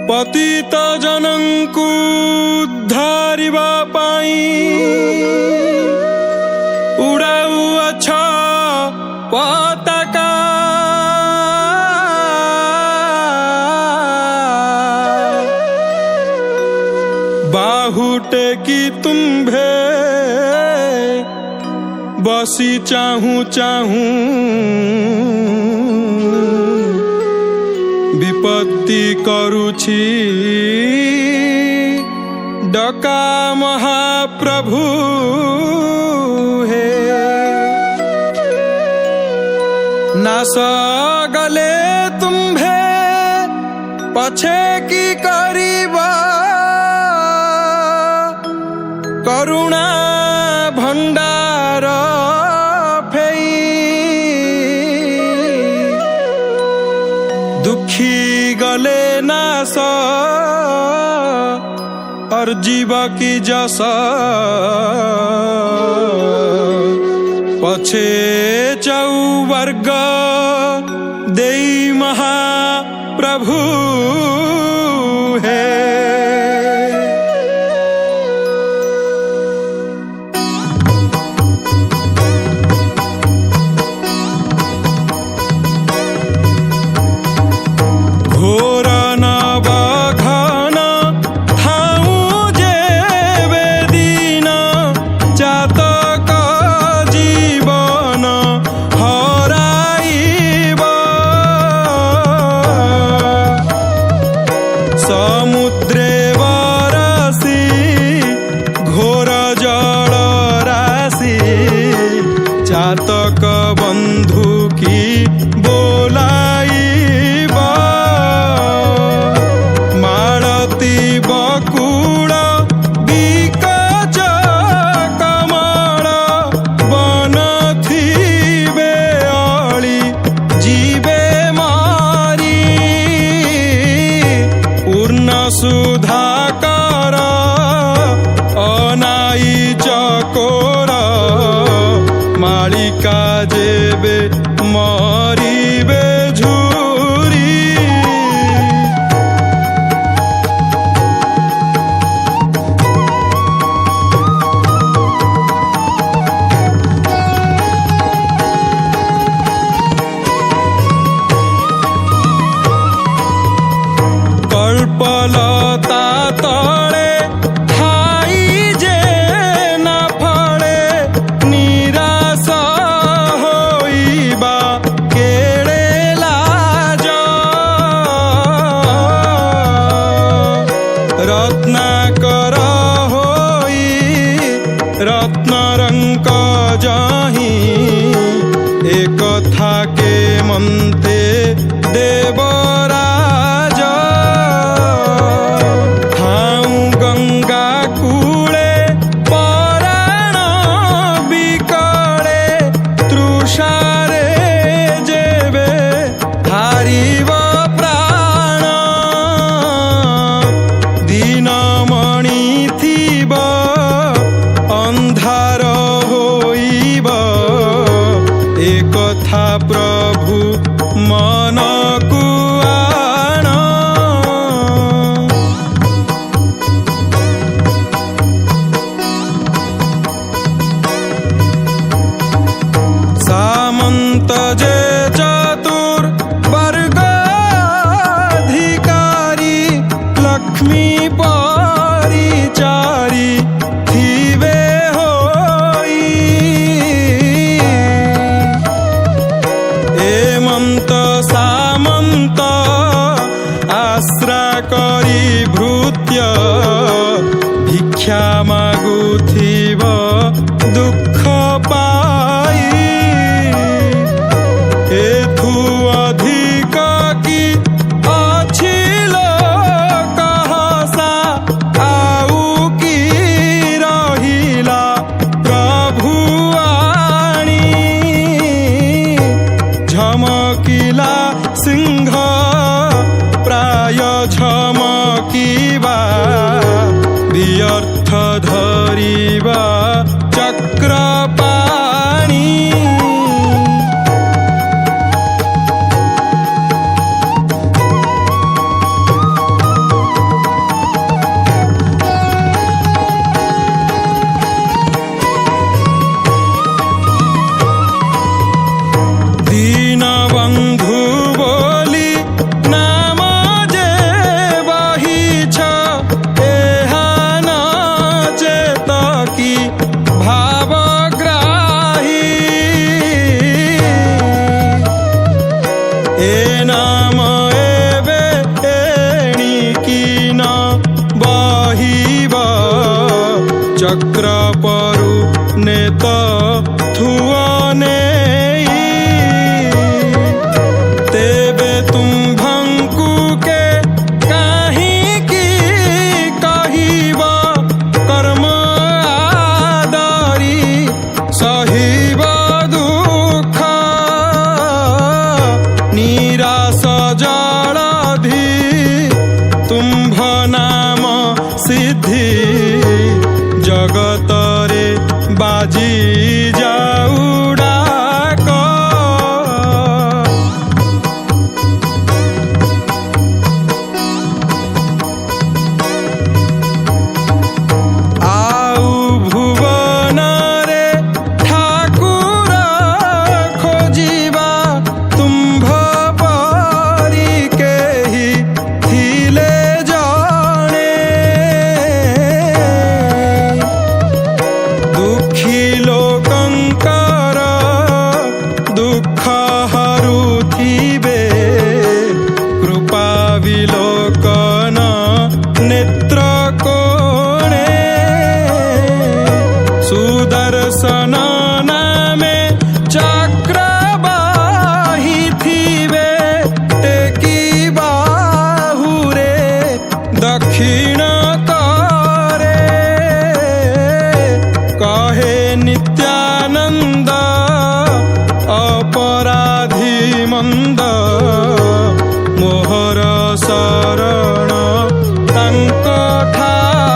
पतित जनंकु उद्धारिबा पाई उड़ाउअछ पताका। बाहुटे की तुम्भे बसी चाहूं चाहूं विपत्ति करुछि डका महाप्रभु हे। नास गले तुम्भे पछे की करिबा करुणा भंडार फेई। दुखी गले नास और जीव की जस पछे चौवर्ग देई महाप्रभु हे। समुद्रे वरसी घोर जल राशि चातक बंधु की बोलाइबा। मालती बकुल विकच कमल वन थिबे अली जीवे मारी। पूर्ण सुधाकर अनाई चकोर मालिका जेबे मरिबे झुरी। कल्पलता तले ठाई जे न फले निराश होइबा केड़े लाज। रत्नाकर होई रत्नरंक जाही एक था के मनते देवराज। गंगा कूले पराण बिकले तृषारे जेबे हारिब प्राण। दीनमणि थिब अंधार होइब एक था प्रभु मनकु आण। सामंत जे चतुर वर्गाधिकारी लक्ष्मी परिचारी थिबे होई। एमंत सामंत आश्रा करी भृत्य भिक्षा मागुथिब दुख पाई। एथु अधिक की अछि लोक हसा आउ की रहिला प्रभु आणी। झमकिला सिंह प्राय झमकिबा व्यर्थ धरिबा चक्रपाणी। नाम एबे एणिकी न बहिब चक्र परु नेत थुअने तेबे तुम्भंकु के काहिकी कहिब कर्म आदरी सहिब दुख निराश जलधि तुम्भ नाम सिद्धि जगतरे बाजी जाऊ डाक आउ भुवन रे ठाकुर खोजिबा तुम्भ परी केहि थिले जणे दुखी लोकंकर दुख हरुथिबे कृपा विलोकन नेत्र कोणे सुदर्शन नामे चक्र बाहिथिबे टेकी बाहुरे दक्षिण करे कहे नित्यानंद अपराधी मंद मोहर शरण तांक ठाकुर